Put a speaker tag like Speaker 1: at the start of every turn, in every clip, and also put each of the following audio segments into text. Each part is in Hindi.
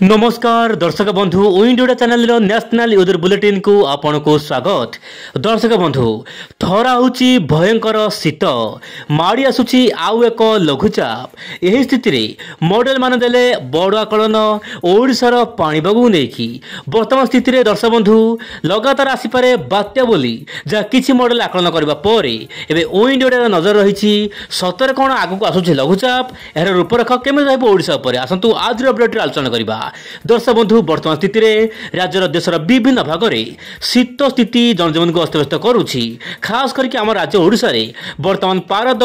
Speaker 1: नमस्कार दर्शक बंधु India channel national user bulletin को आपण को स्वागत। दर्शक बंधु थरा होची भयंकर शीत माड़ी आसुची आउ एक लघुचाप। यही स्थिति रे मॉडल मान देले बड़ आकलन ओडिशार पाणीपाग नहीं वर्तमान स्थिति रे दर्शक बंधु लगातार आसीपारे बात्या बोली जहाँ किसी मॉडल आकलन करबा परे एबे इंडिया नजर रही सतरे कौन आगक आसुची लघुचाप यार रूपरेख केमी रहबो ओडिशा पर आसंतु आज अपडेट आलोचना करबा। दर्शक बंधु वर्तमान स्थिति रे राज्यर देशर विभिन्न भाग में शीत स्थिति जनजीवन को अस्तव्यस्त करुछि। खास करके आम राज्य ओडिशा रे वर्तमान पारद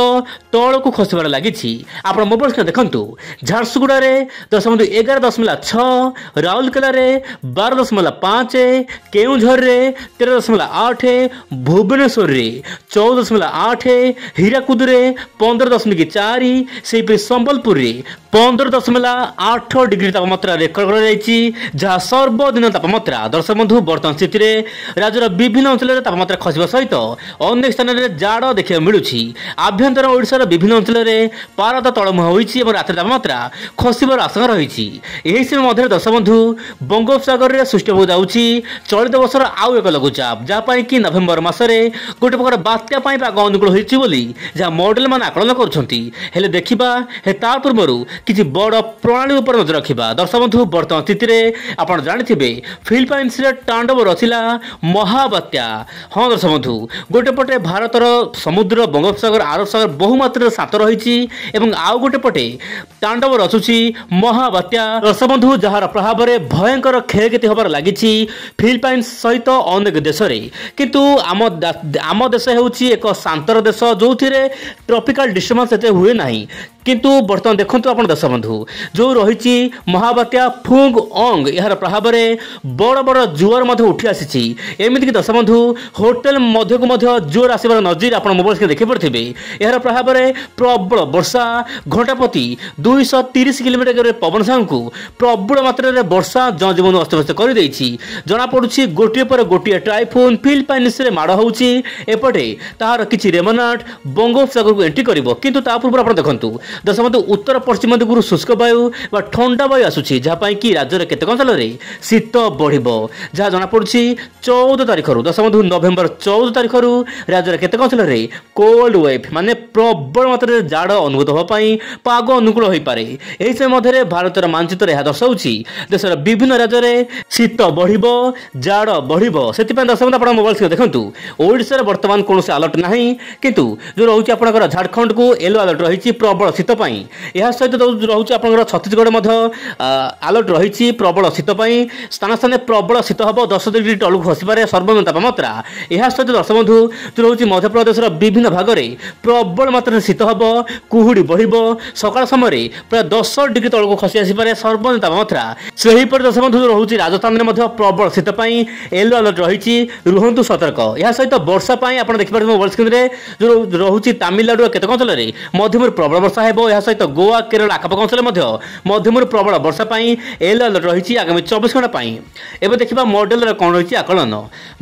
Speaker 1: तल को खसबार लगी। आप मोबाइल स्क्रीन देखंतु झारसुगुड़ा रे दर्शक बंधु 11.6, राउरकेला रे 12.5, केउझर रे 13.8, भुवनेश्वर रे 14.8, हीराकुद रे 15.4, से संबलपुर रे 15.8 डिग्री तापमात्रा रेकर्ड जहाँ सर्वदिन तापमात्रा दर्शक बंधु वर्तमान स्थिति रे राज्यर विभिन्न अंचल में तापमात्रा खसवा सहित अनेक स्थान में जाड़ देखा मिलूँ। आभ्यंतर ओडिशार विभिन्न अंचल में पारद तलमुहा होती राति तापमात्रा खसबार आशंका रही। यही समय दर्शक बंधु बंगोपसागर में सृष्टि हो जाऊँगी चलित वर्षर आउ एक लघुचाप जहाँ कि नवेम्बर मसरे गोटे प्रकार बात्या पाग अनुकूल होती जहाँ मॉडल मान आकलन कर देखा तार पूर्व किसी बड़ प्रणाली पर नजर रखा। दर्शक बंधु वर्तमान स्थिति रे आपण जानिथिबे फिलिपाइन्स रे तांडव रचिला महाबात्या। हाँ दर्शक बंधु गोटे पटे भारतर समुद्र बंगोपसागर आरब सागर बहुमात्रा शांत रही एवं आउ गोटे पटे तांडव रचुची महाबात्या दर्शक बंधु जार प्रभाव में भयंकर क्षयक्षति होबार लगी फिलिपाइन्स सहित अनेक देश में। किंतु आम देश होची एक शांतर देश जो ट्रॉपिकल डिस्टर्बेंस एते हुए नहीं। किंतु बर्तमान देखो आप दर्शक बंधु जो रही महाबात्या फुंग अंग यार प्रभाव में बड़ बड़ जुआर उठी आसी एमतीक दर्शक बंधु होटेल मध्य को जुआर आसबार नजर आप मोबाइल स्क्रीन देखी पड़े। यार प्रभाव में प्रबल वर्षा घंटा प्रति 230 किलोमीटर पवन साहू को प्रबल मात्रा वर्षा जनजीवन अस्तव्यस्त कर जमापड़ी गोटे पर गोटे टाइफोन फिलिपाइन्स में माड़ होपटे तार किसी रेमनाट बंगोपसागर को एंट्री कर किंतु पूर्व आप देखो दर्शक बंधु उत्तर पश्चिम दिगु शुष्क वायु व ठंडा वायु आसूची जहाँ कि राज्य में केतक अंचल में शीत बढ़ जहाँ जमापड़ी 14 तारीख दर्शक बंधु नवेम्बर 14 तारीख राज्य में केतक अंचल में कोल्ड वेव माने प्रबल मात्रा जाड़ अनुभूत होगापी पाग अनुकूल हो पारे। यही समय भारतर मानचित्र यह दर्शाऊँच देशर विभिन्न राज्य में शीत बढ़ जाड़ बढ़ से दर्शक बंधु आप मोबाइल स्क्रीन देखो ओडिशा बर्तमान कौन अलर्ट ना किंतु जो रोचे आप झारखंड को येलो अलर्ट रही प्रबल शीत यह सहित रोचे आप छत्तीसगढ़ अलर्ट रही प्रबल शीत स्थान स्थान प्रबल शीत हम 10 डिग्री तलू खसबार सर्वनिम्न तापमात्रा। यह सहित दर्शक बंधु जो रोचे मध्यप्रदेश विभिन्न भाग में प्रबल मात्रा शीत हम कुहुड़ी बढ़ सकाल समय प्राय 10 डिग्री तलू खसी आसपे सर्वनिम्न तापमात्रा। से दर्शक बंधु जो रोचे राजस्थान में प्रबल शीत येलो अलर्ट रही रुहतु सतर्क। यह सहित वर्षा आप देखिए मोबाइल स्क्रीन में जो रोचे तमिलनाडु केतक अंचल में मध्यम प्रबल वर्षा है। यह सहित गोवा केरल आखपाख अंचल मध्यम प्रबल वर्षा येलो अलर्ट रही आगामी 24 घंटा। एवं देखा मॉडल कौन रही आकलन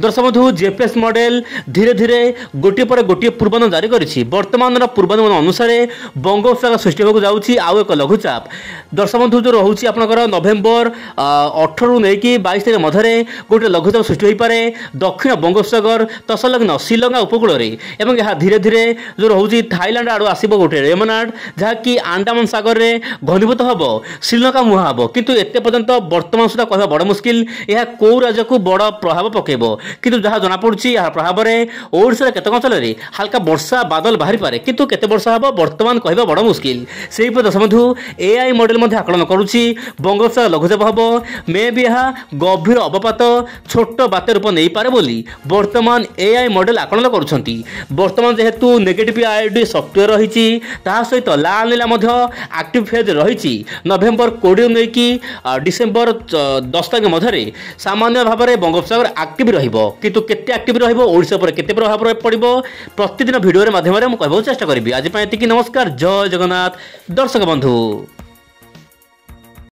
Speaker 1: दर्शक बंधु जेपीएस मॉडल धीरे धीरे गोटे पर गोटे पूर्वानुमान जारी करिछि। वर्तमान पूर्वानुमान अनुसार बंगोपसागर सृष्टि होगा जाऊँगी आउ एक लघुचाप। दर्शक बंधु जो रोचे आप नवेम्बर 18 रु नहीं 22 तारीख मध्य गोटे लघुचाप सृष्टि हो पारे दक्षिण बंगोपसागर तसलग्न श्रीलंका उपकूल में यह धीरे धीरे जो रोचे थाईलैंड आड़ आसब गोटे रेमनाट जहाँ कि अंडमान सागर में घनीभूत हम श्रीलंका मुहां हम किंतु एते पर्यंत वर्तमान सुधा कह बड़ मुस्किल यह कौ राज्य को बड़ प्रभाव पकेब। किंतु जहाँ जमापड़ी यह प्रभाव में ओडिशा केतक अंचल में हल्का वर्षा बादल बाहरी पारे किंतु केते वर्षा हम वर्तमान कह बड़ मुस्किल। से दर्शक बंधु एआई मॉडल आकलन करुच्ची बंगोपसागर लघुचाप हम मे भी यह गभीर अवपात छोट बात्या रूप नहीं पारे बोली वर्तमान एआई मॉडल आकलन करुछंती। वर्तमान जेहेतु नेगेटिव आईडी सॉफ्टवेयर रही सहित लाल नीला एक्टिव फेज रही नवेम्बर 20 नहीं डिसेम्बर 10 तारीख मध्य सामान्य भाव में बंगोपसागर एक्टिव रु केते एक्टिव रोशा पर केते प्रभाव पड़ो प्रतिदिन भिडियो माध्यम मुझे कहूँ चेष्टा करी। आज नमस्कार जय जगन्नाथ दर्शक बंधु।